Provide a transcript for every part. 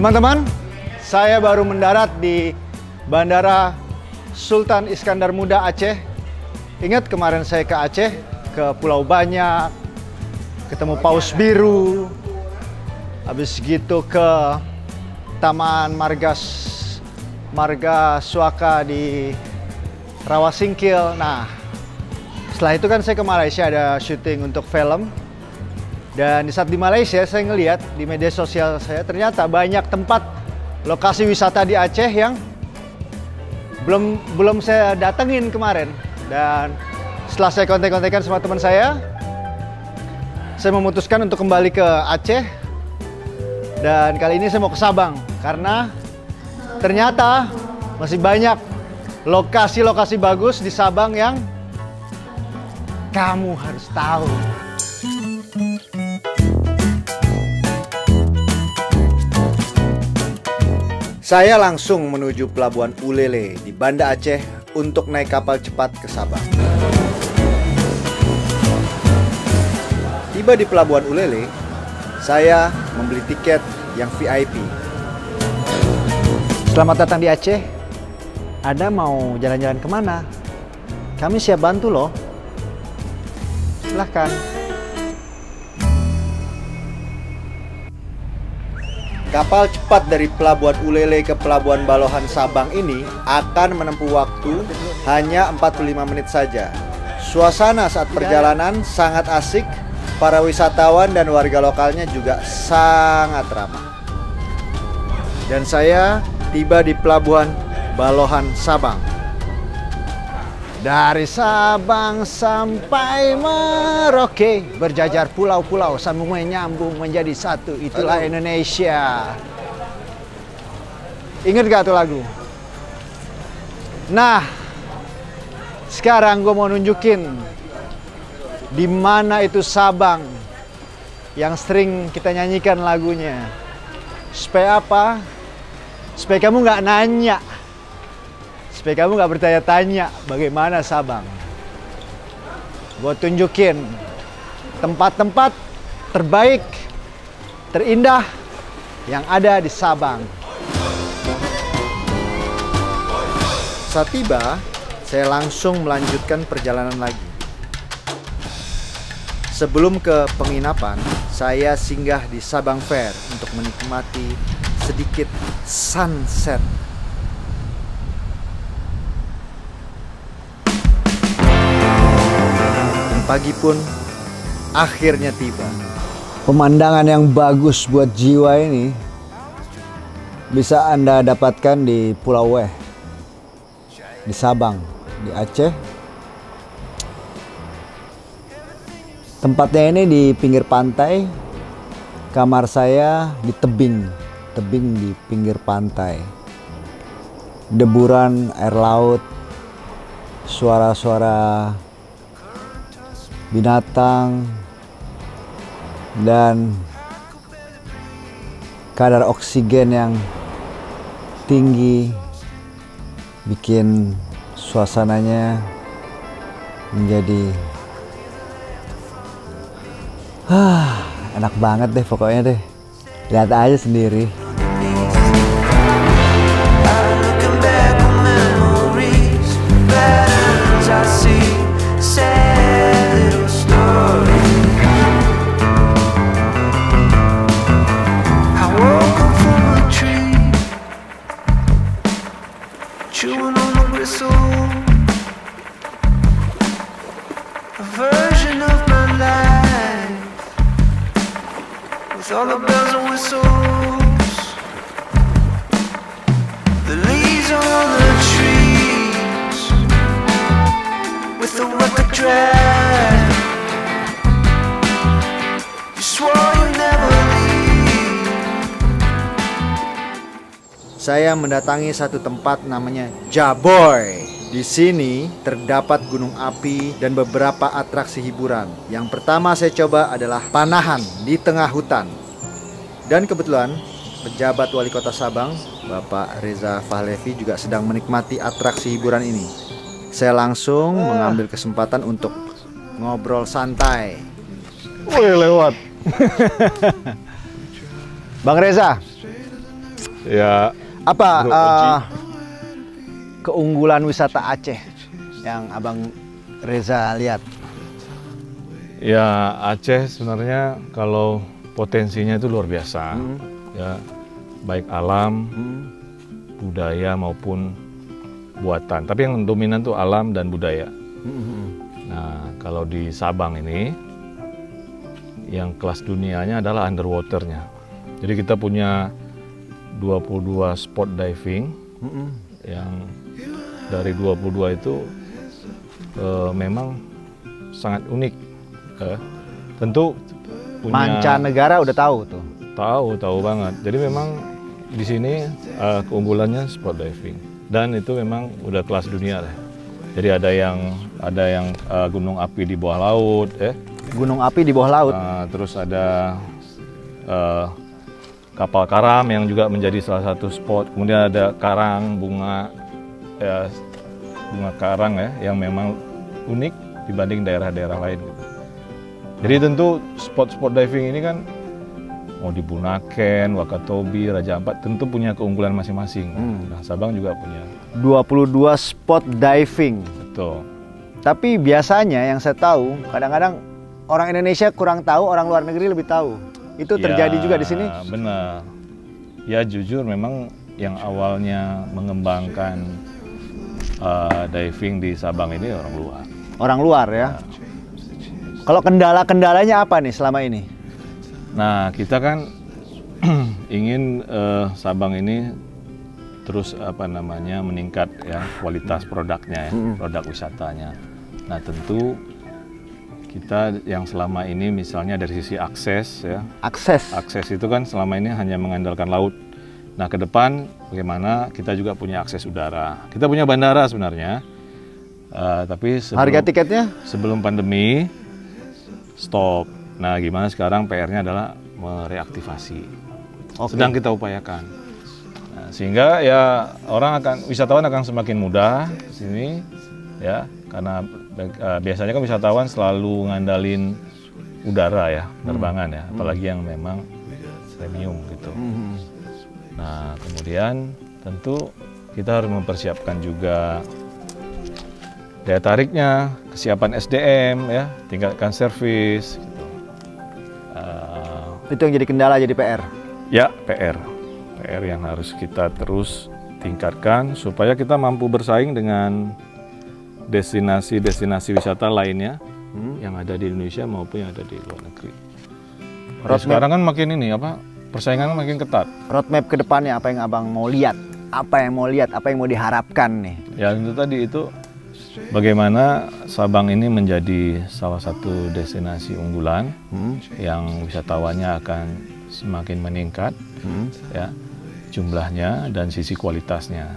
Teman-teman, saya baru mendarat di Bandara Sultan Iskandar Muda Aceh. Ingat kemarin saya ke Aceh, ke Pulau Banyak, ketemu Paus Biru, habis gitu ke Taman Marga Suaka di Rawasingkil. Nah, setelah itu kan saya ke Malaysia, ada syuting untuk film. Dan di saat di Malaysia saya ngelihat di media sosial saya ternyata banyak tempat lokasi wisata di Aceh yang belum saya datengin kemarin. Dan setelah saya kontak-kontakan sama teman saya memutuskan untuk kembali ke Aceh. Dan kali ini saya mau ke Sabang karena ternyata masih banyak lokasi-lokasi bagus di Sabang yang kamu harus tahu. Saya langsung menuju Pelabuhan Ulele di Banda Aceh untuk naik kapal cepat ke Sabang. Tiba di Pelabuhan Ulele, saya membeli tiket yang VIP. Selamat datang di Aceh. Anda mau jalan-jalan kemana? Kami siap bantu loh. Silahkan. Kapal cepat dari Pelabuhan Ulele ke Pelabuhan Balohan Sabang ini akan menempuh waktu hanya 45 menit saja. Suasana saat perjalanan sangat asik, para wisatawan dan warga lokalnya juga sangat ramah. Dan saya tiba di Pelabuhan Balohan Sabang. Dari Sabang sampai Merauke, berjajar pulau-pulau sambung menyambung menjadi satu. Itulah Indonesia. Ingat gak tuh lagu? Nah, sekarang gue mau nunjukin di mana itu Sabang yang sering kita nyanyikan lagunya. Supaya apa? Supaya kamu nggak nanya. Supaya kamu nggak bertanya-tanya bagaimana Sabang. Gue tunjukin tempat-tempat terbaik, terindah yang ada di Sabang. Saat tiba, saya langsung melanjutkan perjalanan lagi. Sebelum ke penginapan, saya singgah di Sabang Fair untuk menikmati sedikit sunset. Pagi pun akhirnya tiba. Pemandangan yang bagus buat jiwa ini bisa Anda dapatkan di Pulau Weh, di Sabang, di Aceh. Tempatnya ini di pinggir pantai. Kamar saya di tebing di pinggir pantai. Deburan air laut, suara-suara binatang, dan kadar oksigen yang tinggi bikin suasananya menjadi enak banget deh pokoknya deh. Lihat aja sendiri. Chewing on the whistle, a version of my life, with all the bells and whistles, the leaves on the trees, with the record drive. You swore you never leave. Saya mendatangi satu tempat namanya Jaboy. Di sini terdapat gunung api dan beberapa atraksi hiburan. Yang pertama saya coba adalah panahan di tengah hutan. Dan kebetulan pejabat wali kota Sabang, Bapak Reza Fahlevi juga sedang menikmati atraksi hiburan ini. Saya langsung mengambil kesempatan untuk ngobrol santai. Wih, lewat. Bang Reza, Ya. Apa Bro Oji. keunggulan wisata Aceh yang Abang Reza lihat? Ya, Aceh sebenarnya kalau potensinya itu luar biasa. Ya, baik alam, budaya maupun buatan. Tapi yang dominan tuh alam dan budaya. Nah, kalau di Sabang ini yang kelas dunianya adalah underwaternya. Jadi kita punya 22 spot diving yang dari 22 itu memang sangat unik. Tentu punya Mancanegara udah tahu tuh. tahu banget. Jadi memang di sini keunggulannya spot diving dan itu memang udah kelas dunia lah. Jadi ada yang gunung api di bawah laut, Gunung api di bawah laut. terus ada kapal karam yang juga menjadi salah satu spot. Kemudian ada karang bunga karang ya yang memang unik dibanding daerah-daerah lain. Jadi tentu spot-spot diving ini kan mau di Bunaken, Wakatobi, Raja Ampat tentu punya keunggulan masing-masing. Nah, Sabang juga punya. 22 spot diving. Betul. Tapi biasanya yang saya tahu, kadang-kadang orang Indonesia kurang tahu, orang luar negeri lebih tahu. Itu terjadi juga di sini? Benar. Ya jujur memang yang awalnya mengembangkan diving di Sabang ini orang luar. Orang luar ya? Kalau kendala-kendalanya apa nih selama ini? Nah, kita kan ingin Sabang ini terus meningkat ya kualitas produknya ya, produk wisatanya. Nah, tentu kita yang selama ini misalnya dari sisi akses ya. Akses itu kan selama ini hanya mengandalkan laut. Nah, ke depan bagaimana kita juga punya akses udara. Kita punya bandara sebenarnya. Tapi Harga tiketnya? Sebelum pandemi stop. Nah, gimana sekarang PR-nya adalah mereaktivasi. Sedang kita upayakan. Nah, sehingga ya wisatawan akan semakin mudah ke sini ya, karena biasanya kan wisatawan selalu ngandalin udara ya, penerbangan ya, apalagi yang memang premium gitu. Nah, kemudian tentu kita harus mempersiapkan juga daya tariknya, kesiapan SDM ya, tingkatkan servis gitu. Itu yang jadi kendala, jadi PR? Ya, PR yang harus kita terus tingkatkan supaya kita mampu bersaing dengan destinasi-destinasi wisata lainnya yang ada di Indonesia maupun yang ada di luar negeri. Sekarang kan makin persaingan makin ketat. Roadmap ke depannya apa yang Abang mau lihat? Apa yang mau diharapkan nih? Ya tentu tadi itu bagaimana Sabang ini menjadi salah satu destinasi unggulan yang wisatawannya akan semakin meningkat ya jumlahnya dan sisi kualitasnya.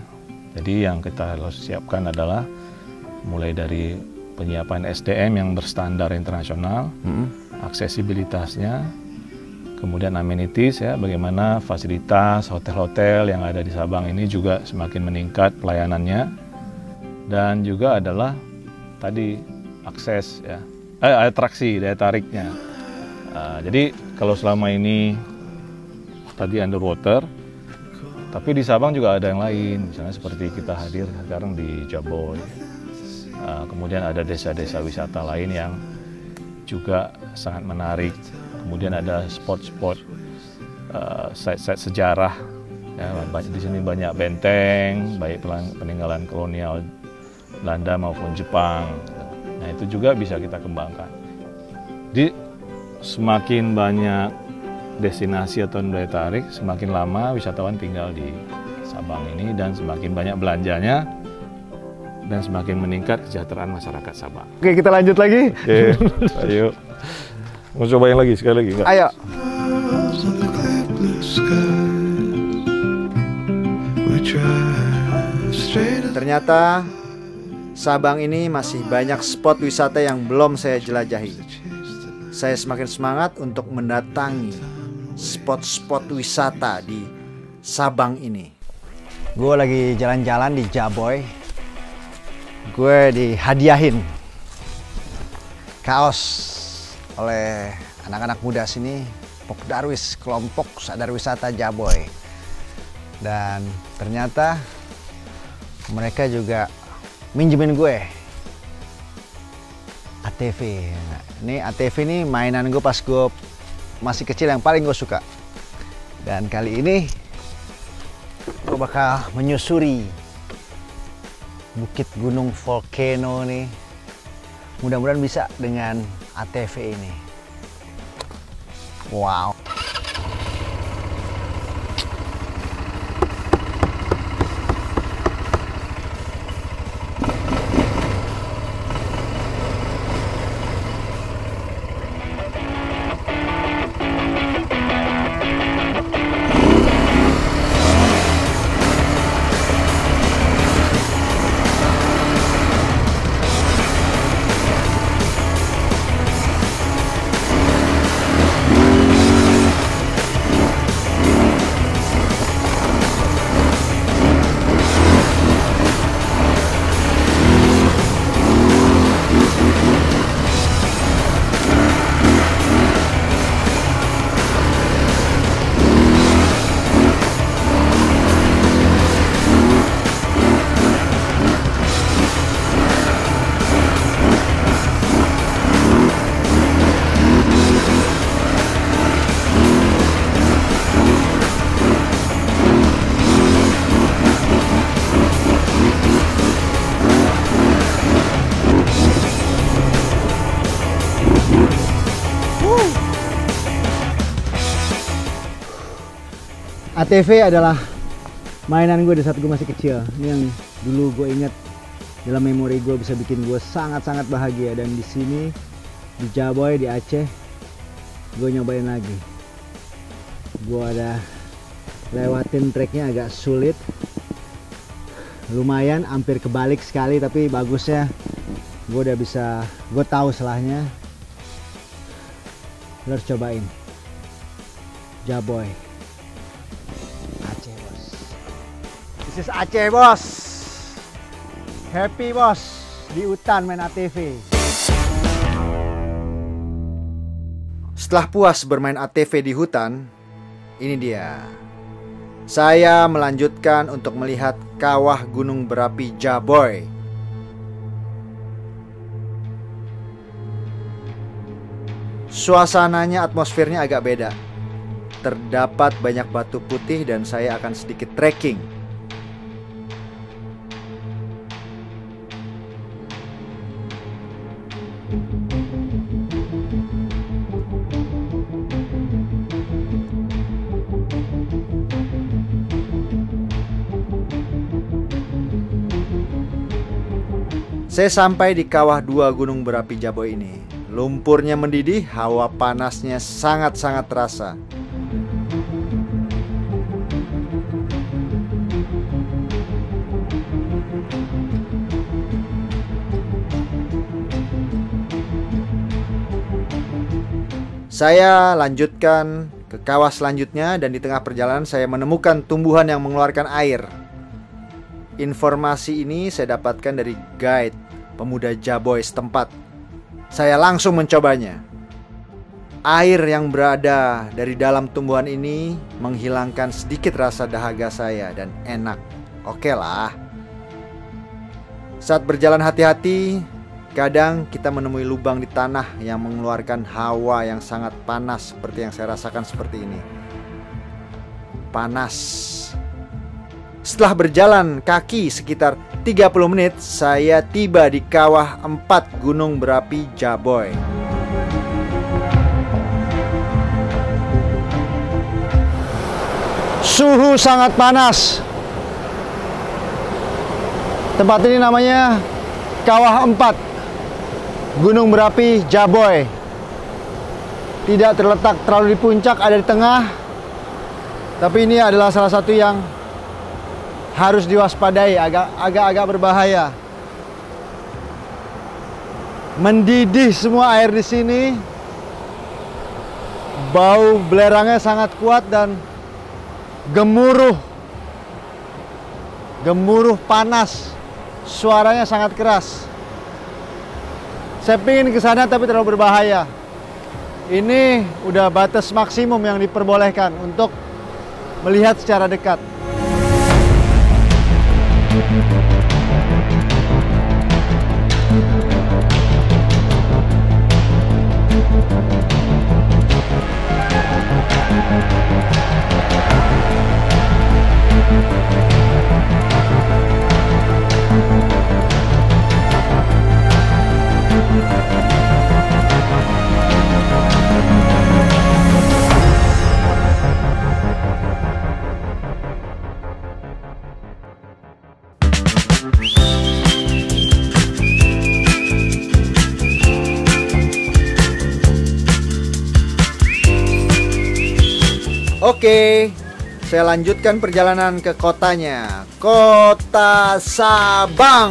Jadi yang kita harus siapkan adalah mulai dari penyiapan SDM yang berstandar internasional, aksesibilitasnya, kemudian amenities ya, bagaimana fasilitas hotel-hotel yang ada di Sabang ini juga semakin meningkat pelayanannya, dan juga adalah tadi akses ya, atraksi daya tariknya. Jadi kalau selama ini tadi underwater, tapi di Sabang juga ada yang lain, misalnya seperti kita hadir sekarang di Jaboy. Kemudian ada desa-desa wisata lain yang juga sangat menarik. Kemudian ada spot-spot site-site sejarah. Ya, di sini banyak benteng, baik peninggalan kolonial Belanda maupun Jepang. Nah, itu juga bisa kita kembangkan. Jadi semakin banyak destinasi atau daya tarik, semakin lama wisatawan tinggal di Sabang ini dan semakin banyak belanjanya dan semakin meningkat kesejahteraan masyarakat Sabang. Oke, kita lanjut lagi. Oke, ayo. Mau cobain lagi sekali lagi enggak? Ayo. Ternyata Sabang ini masih banyak spot wisata yang belum saya jelajahi. Saya semakin semangat untuk mendatangi spot-spot wisata di Sabang ini. Gue lagi jalan-jalan di Jaboy. Gue dihadiahin kaos oleh anak-anak muda sini, Pok Darwis, kelompok sadar wisata Jaboy. Dan ternyata mereka juga minjemin gue ATV. Nah, ini ATV ini mainan gue pas gue masih kecil yang paling gue suka. Dan kali ini gue bakal menyusuri bukit gunung volcano nih. Mudah-mudahan bisa dengan ATV ini. Wow. ATV adalah mainan gue di saat gue masih kecil. Ini yang dulu gue ingat dalam memori gue, bisa bikin gue sangat-sangat bahagia. Dan di sini di Jaboy di Aceh gue nyobain lagi. Gue ada lewatin treknya agak sulit, lumayan hampir kebalik sekali, tapi bagusnya gue udah bisa, gue tahu salahnya. Lo harus cobain Jaboy Aceh, bos. This is Aceh, bos. Happy, bos, di hutan main ATV. Setelah puas bermain ATV di hutan, ini dia. Saya melanjutkan untuk melihat kawah gunung berapi Jaboy. Suasananya, atmosfernya agak beda. Terdapat banyak batu putih dan saya akan sedikit trekking. Saya sampai di kawah dua gunung berapi Jaboy ini. Lumpurnya mendidih, hawa panasnya sangat-sangat terasa. Saya lanjutkan ke kawah selanjutnya dan di tengah perjalanan saya menemukan tumbuhan yang mengeluarkan air. Informasi ini saya dapatkan dari guide pemuda Jaboy setempat. Saya langsung mencobanya. Air yang berada dari dalam tumbuhan ini menghilangkan sedikit rasa dahaga saya dan enak. Oke lah. Saat berjalan hati-hati, kadang kita menemui lubang di tanah yang mengeluarkan hawa yang sangat panas seperti yang saya rasakan seperti ini. Panas. Setelah berjalan kaki sekitar 30 menit, saya tiba di kawah 4 gunung berapi Jaboy. Suhu sangat panas. Tempat ini namanya Kawah 4 Gunung Berapi Jaboy. Tidak terletak terlalu di puncak, ada di tengah. Tapi ini adalah salah satu yang harus diwaspadai, agak-agak berbahaya. Mendidih semua air di sini. Bau belerangnya sangat kuat dan gemuruh panas. Suaranya sangat keras. Saya pingin ke sana tapi terlalu berbahaya. Ini udah batas maksimum yang diperbolehkan untuk melihat secara dekat. Oke, saya lanjutkan perjalanan ke kotanya, Kota Sabang.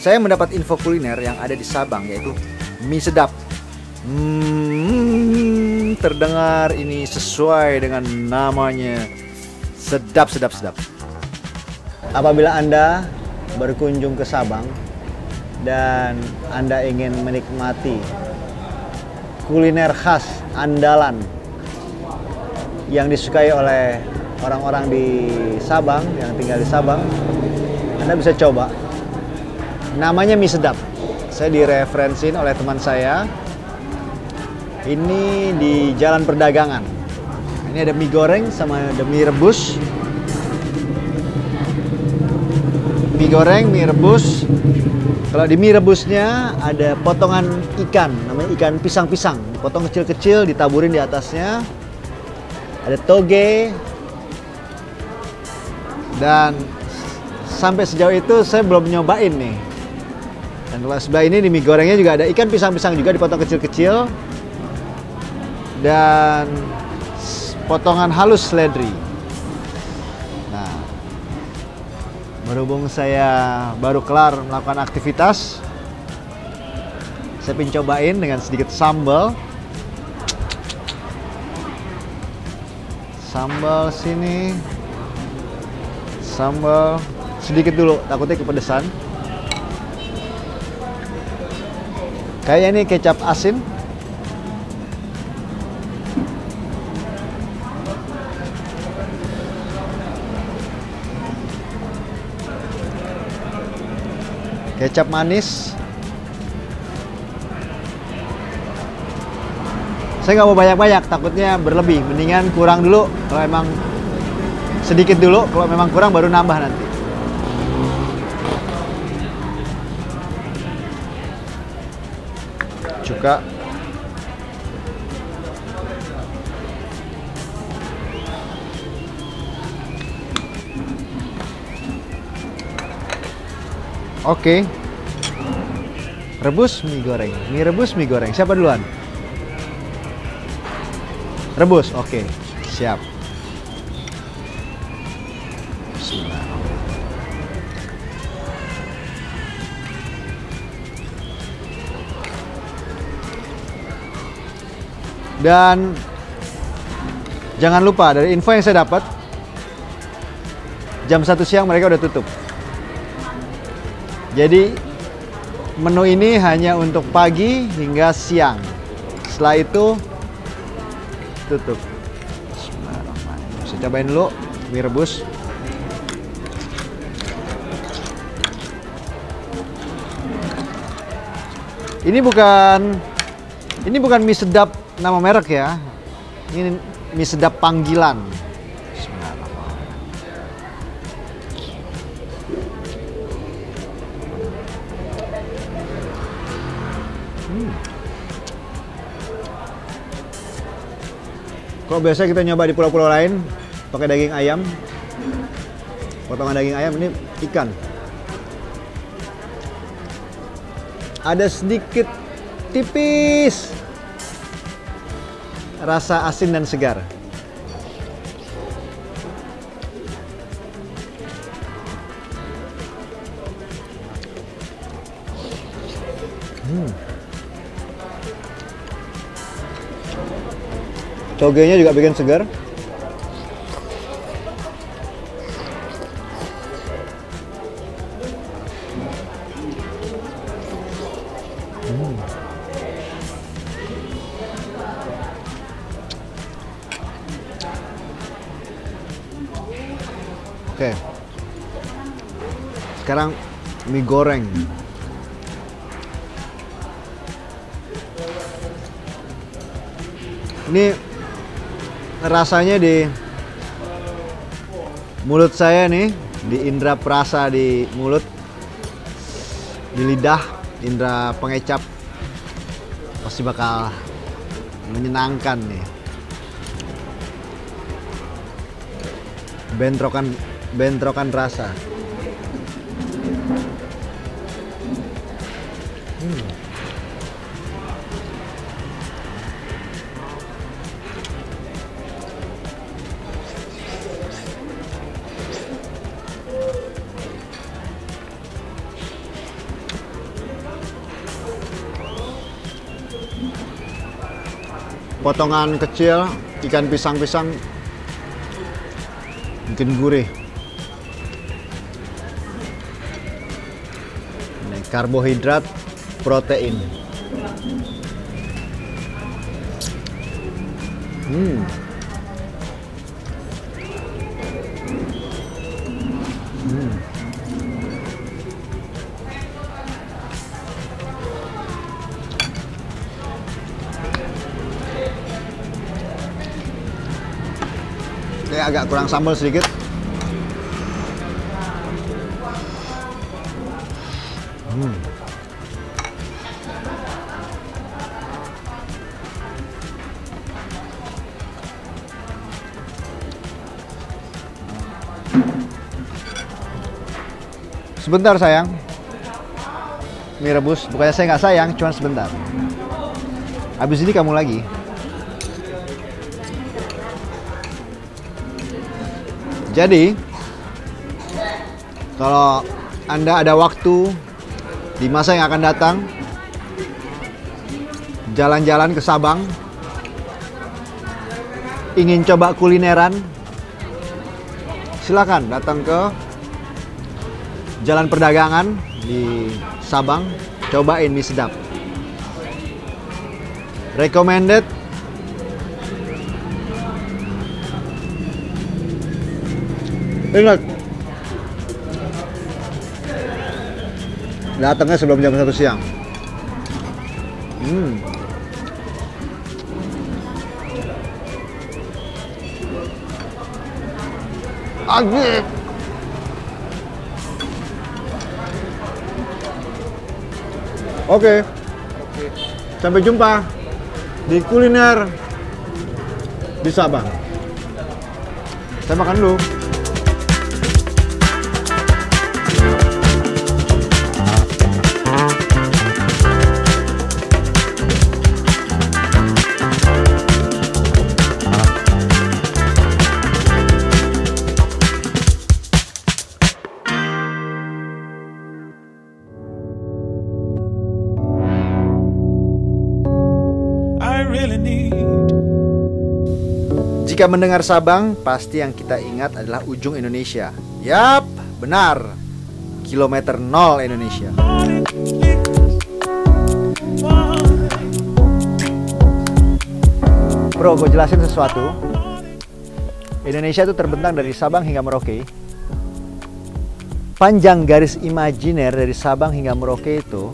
Saya mendapat info kuliner yang ada di Sabang, yaitu mie sedap. Terdengar ini sesuai dengan namanya, sedap, sedap, sedap. Apabila Anda berkunjung ke Sabang dan Anda ingin menikmati kuliner khas andalan yang disukai oleh orang-orang di Sabang, yang tinggal di Sabang, Anda bisa coba. Namanya mie sedap. Saya direferensin oleh teman saya. Ini di Jalan Perdagangan. Ini ada mie goreng sama ada mie rebus. Mie goreng, mie rebus. Kalau di mie rebusnya ada potongan ikan, namanya ikan pisang-pisang. Dipotong kecil-kecil, ditaburin di atasnya. Ada toge, dan sampai sejauh itu saya belum nyobain nih. Dan kalau sebelah ini di mie gorengnya juga ada ikan pisang-pisang juga dipotong kecil-kecil, dan potongan halus seledri. Nah, berhubung saya baru kelar melakukan aktivitas, saya pengen cobain dengan sedikit sambal. Sambal sini, sambal sedikit dulu, takutnya kepedesan. Kayaknya ini kecap asin. Kecap manis. Saya nggak mau banyak-banyak, takutnya berlebih. Mendingan kurang dulu, kalau emang sedikit dulu, kalau memang kurang baru nambah nanti. Cuka. Oke. Rebus mie goreng. Mie rebus mie goreng. Siapa duluan? Rebus, oke, siap. Bismillah. Dan jangan lupa, dari info yang saya dapat, jam 1 siang mereka udah tutup. Jadi menu ini hanya untuk pagi hingga siang. Setelah itu tutup. Bismillahirrahmanirrahim. Saya cobain dulu mie rebus. Ini bukan mie sedap nama merek ya. Ini mie sedap panggilan. Bismillahirrahmanirrahim. Kalau biasa kita nyoba di pulau-pulau lain pakai daging ayam, potongan daging ayam, ini ikan. Ada sedikit tipis rasa asin dan segar. Togenya juga bikin segar. Oke. Sekarang mie goreng. Ini rasanya di mulut saya nih, di indera perasa di mulut, di lidah, indera pengecap, pasti bakal menyenangkan nih. Bentrokan rasa. Potongan kecil ikan pisang-pisang bikin gurih. Ini karbohidrat, protein. Ini agak kurang sambal sedikit. Sebentar sayang. Mie rebus, bukannya saya nggak sayang, cuma sebentar. Habis ini kamu lagi. Jadi, kalau Anda ada waktu di masa yang akan datang, jalan-jalan ke Sabang, ingin coba kulineran, silakan datang ke Jalan Perdagangan di Sabang, cobain mie sedap. Recommended. Ingat, datangnya sebelum jam 1 siang. Asik. Oke. Sampai jumpa di kuliner di Sabang. Saya makan dulu. Jika mendengar Sabang, pasti yang kita ingat adalah ujung Indonesia. Yap, benar. Kilometer 0 Indonesia. Bro, gue jelasin sesuatu. Indonesia itu terbentang dari Sabang hingga Merauke. Panjang garis imajiner dari Sabang hingga Merauke itu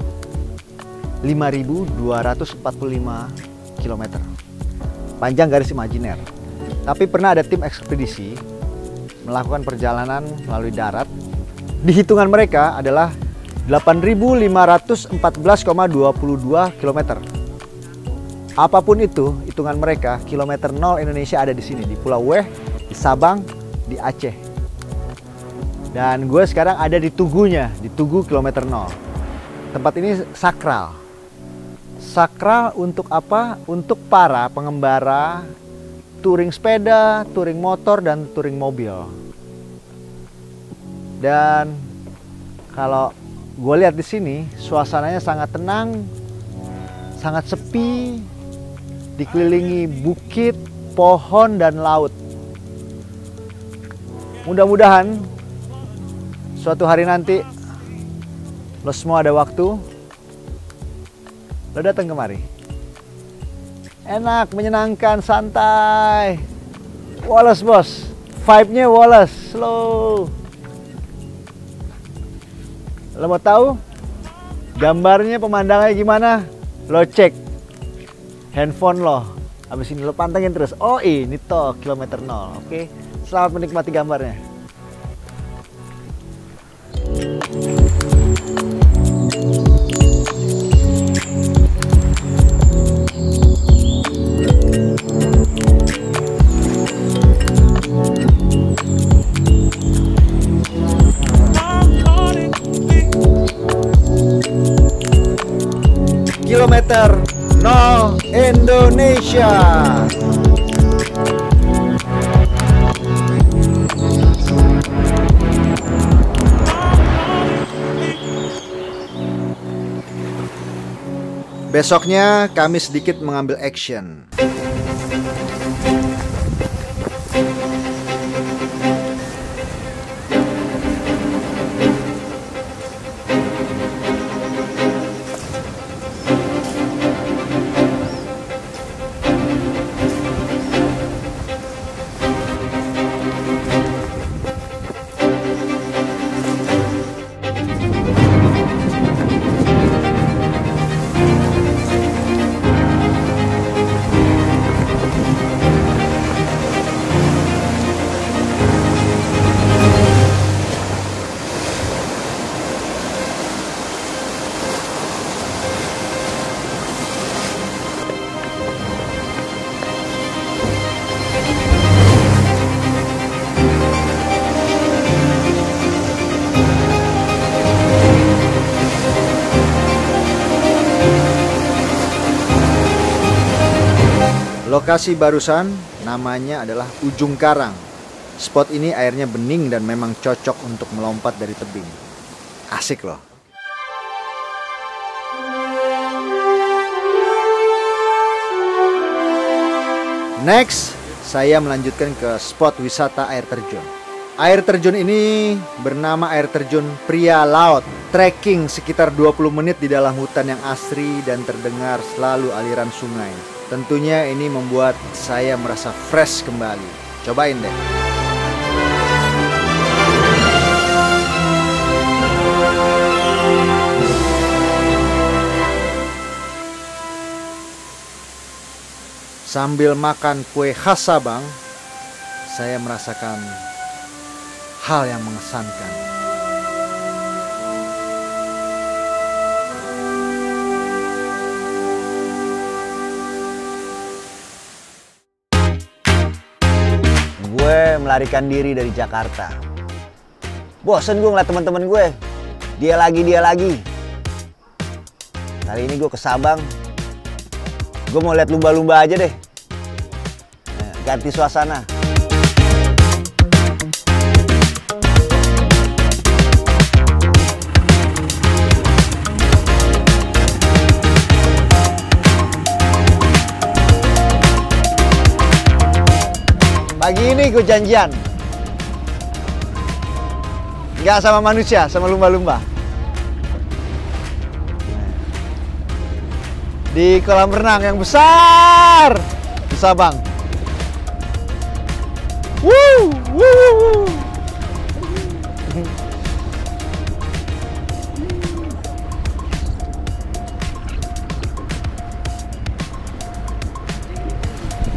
5.245 km. Panjang garis imajiner. Tapi pernah ada tim ekspedisi melakukan perjalanan melalui darat. Di hitungan mereka adalah 8.514,22 km. Apapun itu, hitungan mereka, kilometer 0 Indonesia ada di sini, di Pulau Weh, di Sabang, di Aceh. Dan gue sekarang ada di Tugunya, di Tugu kilometer 0. Tempat ini sakral. Sakral untuk apa? Untuk para pengembara touring sepeda, touring motor, dan touring mobil. Dan kalau gue lihat di sini, suasananya sangat tenang, sangat sepi, dikelilingi bukit, pohon, dan laut. Mudah-mudahan suatu hari nanti lo semua ada waktu, lo datang kemari. Enak, menyenangkan, santai. Wallace bos, vibe-nya Wallace, slow. Lo mau tahu gambarnya pemandangannya gimana? Lo cek handphone lo. Habis ini lo pantengin terus. Oh ini toh kilometer 0. Oke. Selamat menikmati gambarnya. Kilometer 0 Indonesia. Besoknya kami sedikit mengambil action. Lokasi barusan namanya adalah Ujung Karang. Spot ini airnya bening dan memang cocok untuk melompat dari tebing. Asik loh. Next, saya melanjutkan ke spot wisata air terjun. Air terjun ini bernama air terjun Pria Laut. Trekking sekitar 20 menit di dalam hutan yang asri dan terdengar selalu aliran sungai. Tentunya ini membuat saya merasa fresh kembali. Cobain deh. Sambil makan kue khas Sabang, saya merasakan hal yang mengesankan. Gue melarikan diri dari Jakarta. Bosen gue ngeliat teman-teman gue. Dia lagi. Kali ini gue ke Sabang. Gue mau lihat lumba-lumba aja deh. Ganti suasana. Pagi ini gue janjian. Nggak sama manusia, sama lumba-lumba. Di kolam renang yang besar di Sabang. Woo, woo, woo.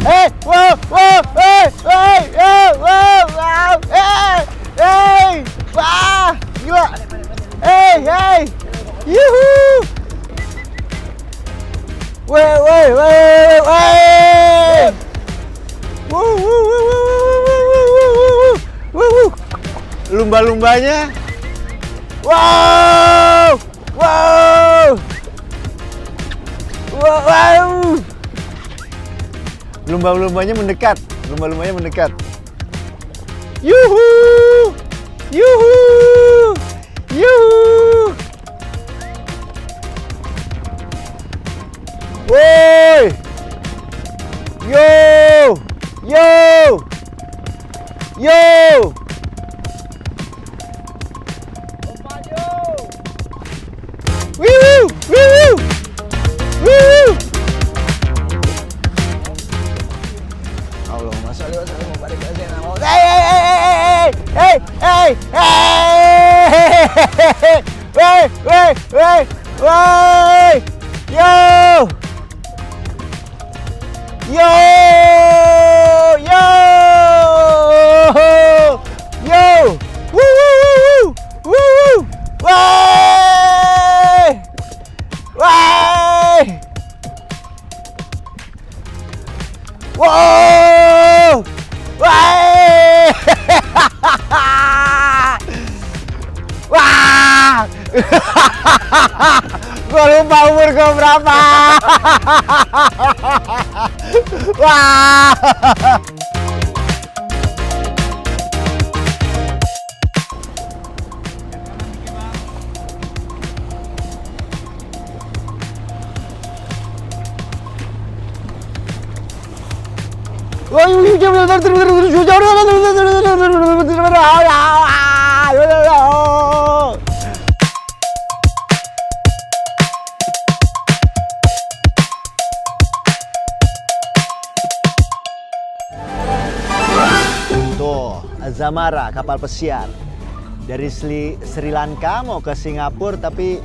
Hey, wow, wow, hey, hey, hey, wow, wow, hey, hey, wah, gila, hey, hey, yuhu, wey, wey, wey, wey, wuh, wuh, wuh, wuh, wuh, wuh, wuh, lumba-lumbanya, wow, wow, wow, wow. Lumba-lumbanya mendekat. Yuhu! Yuhu! Yuhu! Woi! Yo! Yo! Yo! Wiu! Wiu! Wiu! Allahumma sholli wa sallim wa barik ala sayyidina Muhammad. Hey, hey, hey, hey, hey, hey, hey, hey, Woi, woi, yo, yo, yo, yo, woo, woo, woi, woi, wow, woi, wah. Gue lupa umur gue berapa. Wah. Tuh, Azamara, kapal pesiar dari Sri Lanka mau ke Singapura, tapi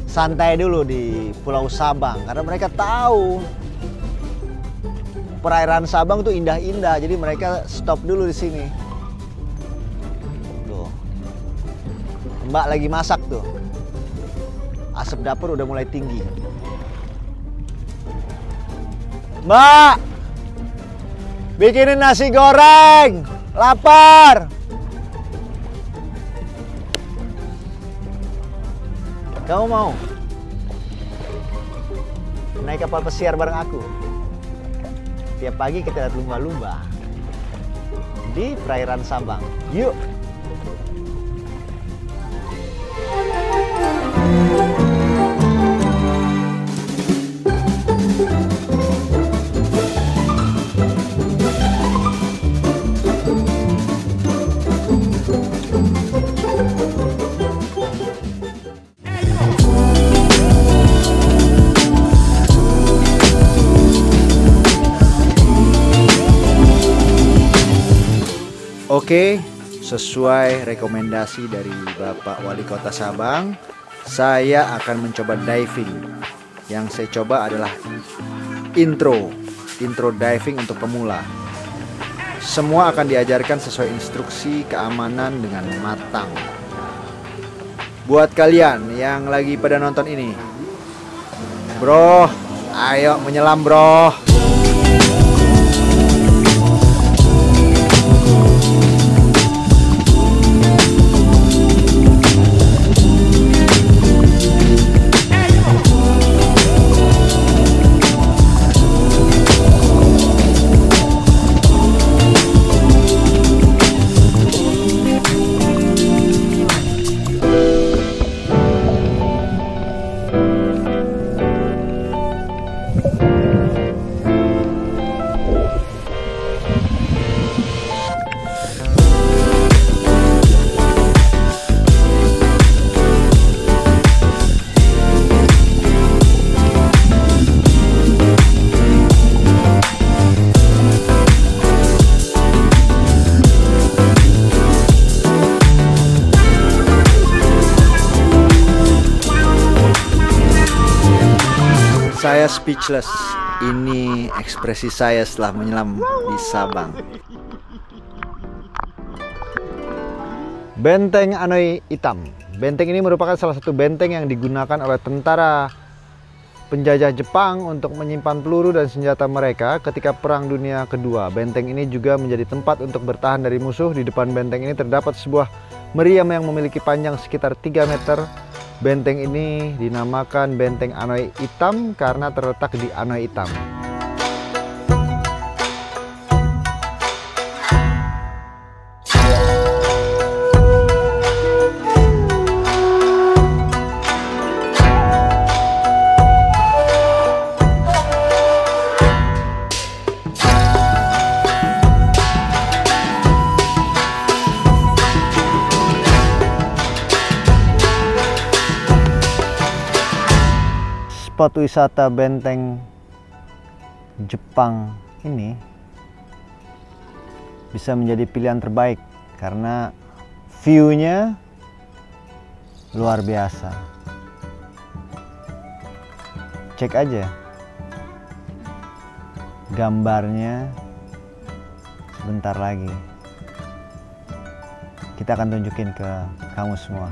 santai dulu di Pulau Sabang karena mereka tahu perairan Sabang tuh indah-indah, jadi mereka stop dulu di sini. Tuh, Mbak lagi masak tuh, asap dapur udah mulai tinggi. Mbak, bikinin nasi goreng, lapar. Kamu mau naik kapal pesiar bareng aku? Tiap pagi kita lihat lumba-lumba di perairan Sabang. Yuk! Oke, sesuai rekomendasi dari Bapak Wali Kota Sabang, saya akan mencoba diving. Yang saya coba adalah intro diving untuk pemula. Semua akan diajarkan sesuai instruksi keamanan dengan matang. Buat kalian yang lagi pada nonton ini, bro, ayo menyelam bro. Saya speechless. Ini ekspresi saya setelah menyelam di Sabang. Benteng Hanoi Hitam. Benteng ini merupakan salah satu benteng yang digunakan oleh tentara penjajah Jepang untuk menyimpan peluru dan senjata mereka ketika Perang Dunia Kedua. Benteng ini juga menjadi tempat untuk bertahan dari musuh. Di depan benteng ini terdapat sebuah meriam yang memiliki panjang sekitar 3 meter. Benteng ini dinamakan Benteng Hanoi Hitam karena terletak di Hanoi Hitam. Spot wisata benteng Jepang ini bisa menjadi pilihan terbaik karena view-nya luar biasa. Cek aja gambarnya sebentar lagi. Kita akan tunjukin ke kamu semua.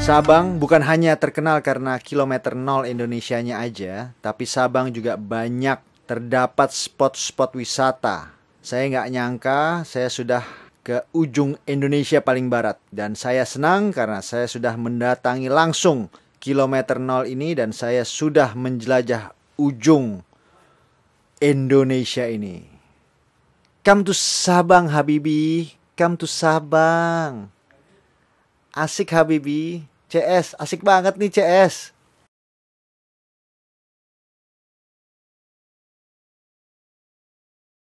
Sabang bukan hanya terkenal karena kilometer 0 Indonesianya aja, tapi Sabang juga banyak terdapat spot-spot wisata. Saya nggak nyangka saya sudah ke ujung Indonesia paling barat. Dan saya senang karena saya sudah mendatangi langsung kilometer 0 ini dan saya sudah menjelajah ujung Indonesia ini. Come to Sabang, Habibi. Come to Sabang. Asik, Habibi. CS, asik banget nih CS.